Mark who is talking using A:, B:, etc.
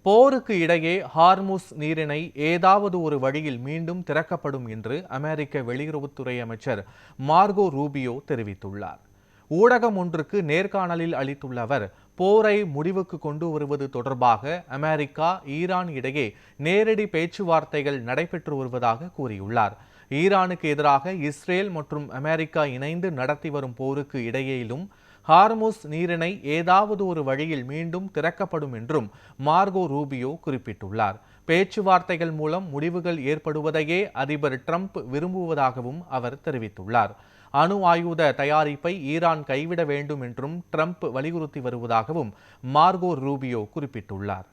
A: போருக்கு இடையே ஹார்முஸ் நீரிணை ஏதாவது ஒரு வழியில் மீண்டும் திறக்கப்படும் என்று அமெரிக்க வெளியுறவுத்துறை அமைச்சர் மார்கோ ரூபியோ தெரிவித்துள்ளார். ஊடகம் ஒன்றுக்கு நேர்காணலில் அளித்துள்ள அவர், போரை முடிவுக்கு கொண்டு வருவது தொடர்பாக அமெரிக்கா ஈரான் இடையே நேரடி பேச்சுவார்த்தைகள் நடைபெற்று வருவதாக கூறியுள்ளார். ஈரானுக்கு எதிராக இஸ்ரேல் மற்றும் அமெரிக்கா இணைந்து நடத்தி வரும் போருக்கு இடையேயும் ஹார்முஸ் நீரிணை ஏதாவது ஒரு வழியில் மீண்டும் திறக்கப்படும் என்றும் மார்கோ ரூபியோ குறிப்பிட்டுள்ளார். பேச்சுவார்த்தைகள் மூலம் முடிவுகள் ஏற்படுவதையே அதிபர் ட்ரம்ப் விரும்புவதாகவும் அவர் தெரிவித்துள்ளார். அணு ஆயுத தயாரிப்பை ஈரான் கைவிட வேண்டும் என்றும் ட்ரம்ப் வலியுறுத்தி வருவதாகவும் மார்கோ ரூபியோ குறிப்பிட்டுள்ளார்.